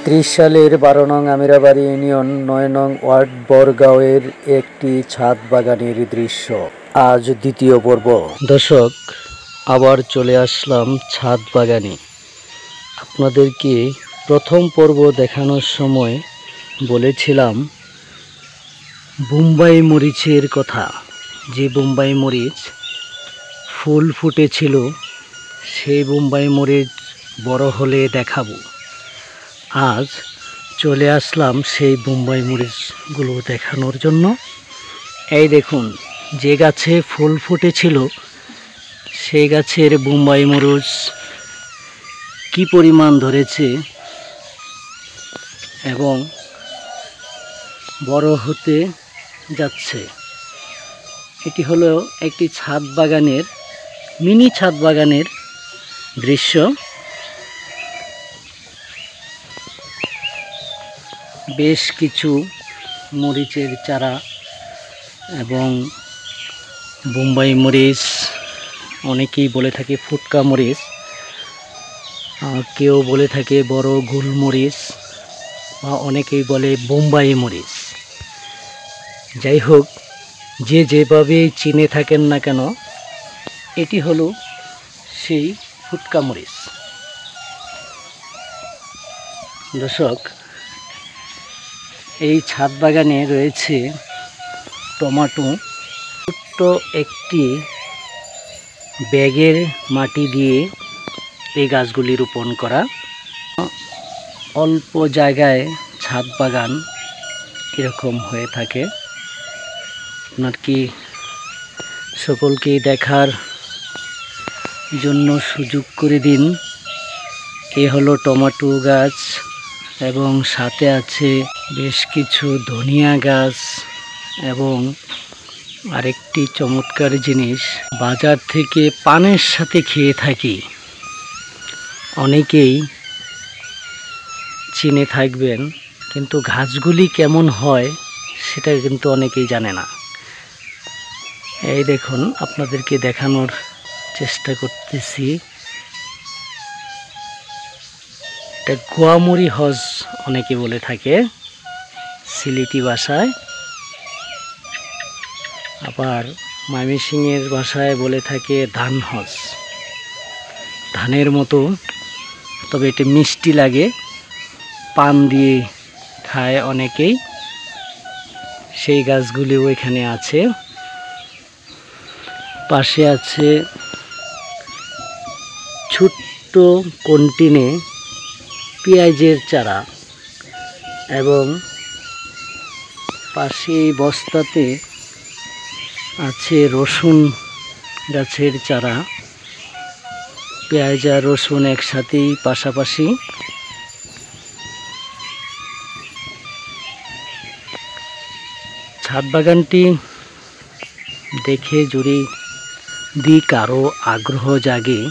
৩০ সালের ১২ নং আমিরাবাড়ি ইউনিয়ন ৯ নং ওয়ার্ড বরগাঁওয়ের একটি ছাদ বাগানের দৃশ্য। আজ দ্বিতীয় পর্ব। দর্শক, আবার চলে আসলাম ছাদ বাগানে। আপনাদেরকে প্রথম পর্ব দেখানোর সময় বলেছিলাম বোম্বাই মরিচের কথা, যে বোম্বাই মরিচ ফুল ফুটেছিল, সেই বোম্বাই মরিচ বড় হলে দেখাবো। আজ চলে আসলাম সেই বোম্বাই মরিচগুলো দেখানোর জন্য। এই দেখুন, যে গাছে ফুল ফুটেছিল সেই গাছের বোম্বাই মরিচ কি পরিমাণ ধরেছে এবং বড় হতে যাচ্ছে। এটি হলো একটি ছাদ বাগানের, মিনি ছাদ বাগানের দৃশ্য। বেশ কিছু মরিচের চারা এবং বোম্বাই মরিচ, অনেকেই বলে থাকে ফুটকা মরিচ, কেউ বলে থাকে বড় গোলমরিচ, বা অনেকেই বলে বোম্বাই মরিচ। যাই হোক, যে যেভাবে চিনে থাকেন না কেন, এটি হলো সেই ফুটকা মরিচ। দর্শক, এই ছাদ বাগানে রয়েছে টমেটো। ছোট্ট একটি ব্যাগের মাটি দিয়ে এই গাছগুলি রোপণ করা। অল্প জায়গায় ছাদ বাগান এরকম হয়ে থাকে। আপনার কি সকলকে দেখার জন্য সুযোগ করে দিন। এ হলো টমেটো গাছ এবং সাথে আছে বেশ কিছু ধনিয়া গাছ এবং আরেকটি চমৎকার জিনিস, বাজার থেকে পানের সাথে খেয়ে থাকি, অনেকেই চিনে থাকবেন, কিন্তু গাছগুলি কেমন হয় সেটা কিন্তু অনেকেই জানে না। এই দেখুন, আপনাদেরকে দেখানোর চেষ্টা করতেছি। এটা গোয়ামুড়ি হজ অনেকে বলে থাকে সিলেটি ভাষায়, আবার ময়মনসিংহের ভাষায় বলে থাকে ধান হজ। ধানের মতো, তবে এটা মিষ্টি লাগে, পান দিয়ে খায় অনেকেই। সেই গাছগুলিও এখানে আছে। পাশে আছে ছোট্ট কন্টিনে পেঁয়াজের চারা এবং পাশে বস্তাতে আছে রসুন গাছের চারা। পেঁয়াজ আর রসুন একসাথেই পাশাপাশি। ছাদ বাগানটি দেখে যদি কারো আগ্রহ জাগে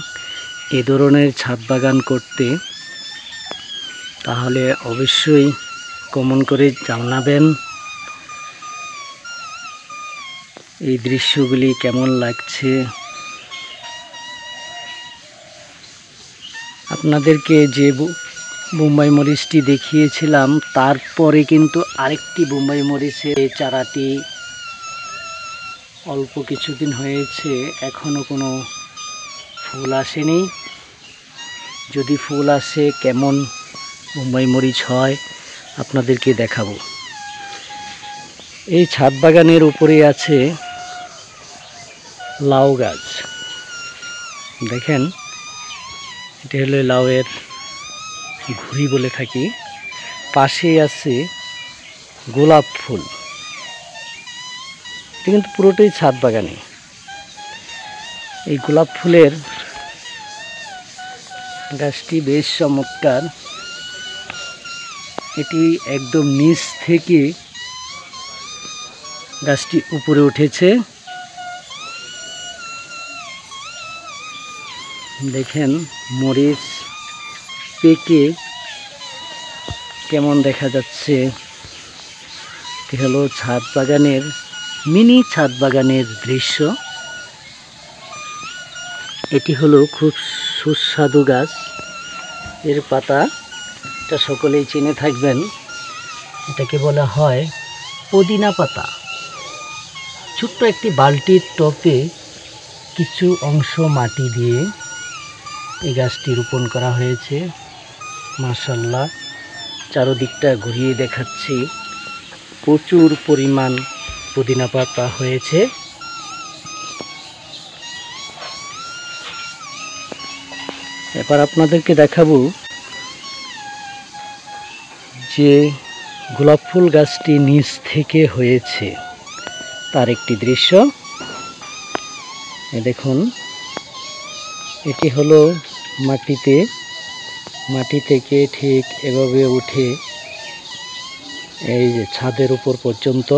এ ধরনের ছাদ বাগান করতে, তাহলে অবশ্যই কমেন্ট করে জানাবেন এই দৃশ্যগুলি কেমন লাগছে। আপনাদেরকে যে বোম্বাই মরিচটি দেখিয়েছিলাম, তারপরে কিন্তু আরেকটি বোম্বাই মরিচের চারাটি অল্প কিছুদিন হয়েছে, এখনো কোনো ফুল আসেনি। যদি ফুল আসে, কেমন বোম্বাই মরিচ হয় আপনাদেরকে দেখাবো। এই ছাদ বাগানের উপরে আছে লাউ গাছ। দেখেন, এটা হলো লাউয়ের ঘুড়ি বলে থাকি। পাশে আছে গোলাপ ফুল। এটা কিন্তু পুরোটাই ছাদ বাগানে। এই গোলাপ ফুলের গাছটি বেশ চমৎকার। এটি একদম নিচ থেকে গাছটি উপরে উঠেছে। দেখেন মরিচ পেকে কেমন দেখা যাচ্ছে। এটি হলো ছাদ বাগানের, মিনি ছাদ বাগানের দৃশ্য। এটি হলো খুব সুস্বাদু গাছ। এর পাতা এটা সকলেই চিনে থাকবেন, এটাকে বলা হয় পুদিনা পাতা। ছোট্ট একটি বালতির টবে কিছু অংশ মাটি দিয়ে এই গাছটি রোপণ করা হয়েছে। মাশাআল্লাহ, চারদিকটা ঘুরিয়ে দেখাচ্ছি, প্রচুর পরিমাণ পুদিনা পাতা হয়েছে। এবার আপনাদেরকে দেখাবো যে গোলাপ ফুল গাছটি নিচ থেকে হয়েছে তার একটি দৃশ্য। দেখুন, এটি হলো মাটি থেকে ঠিক এভাবে উঠে এই যে ছাদের উপর পর্যন্ত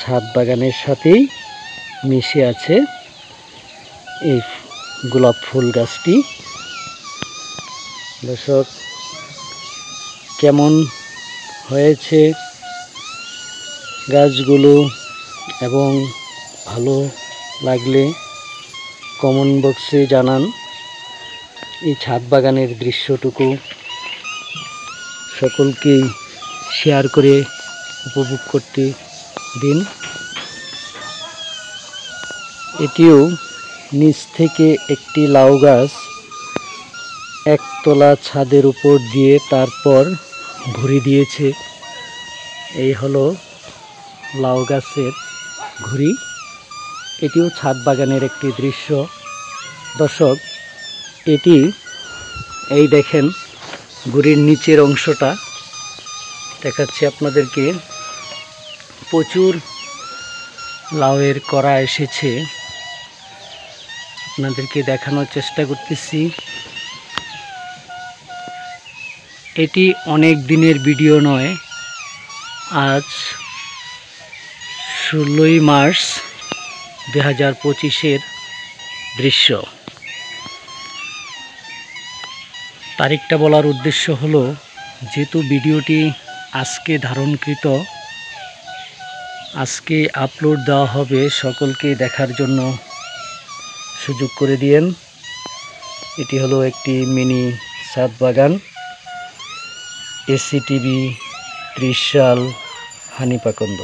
ছাদ বাগানের সাথেই মিশে আছে এই গোলাপ ফুল গাছটি। দর্শক, কেমন হয়েছে গাছগুলো এবং ভালো লাগলে কমেন্ট বক্সে জানান। এই ছাদ বাগানের দৃশ্যটুকু সকলকেই শেয়ার করে উপভোগ করতে দিন। এটিও নিচ থেকে একটি লাউ গাছ একতলা ছাদের উপর দিয়ে তারপর ঘুরি দিয়েছে। এই হলো লাউ গাছের ঘুরি। এটিও ছাদ বাগানের একটি দৃশ্য। দর্শক, এটি এই দেখেন ঘুরির নিচের অংশটা দেখাচ্ছি আপনাদেরকে। প্রচুর লাউয়ের কড়া এসেছে, আপনাদেরকে দেখানোর চেষ্টা করতেছি। এটি অনেক দিনের ভিডিও নয়, আজ 16ই মার্চ 2025-এর দৃশ্য। তারিখটা বলার উদ্দেশ্য হলো, যেহেতু ভিডিওটি আজকে ধারণকৃত, আজকে আপলোড দেওয়া হবে, সকলকে দেখার জন্য সুযোগ করে দিয়েন। এটি হলো একটি মিনি ছাদ বাগান, এসিটিভি ত্রিশাল হানিপাকন্দ।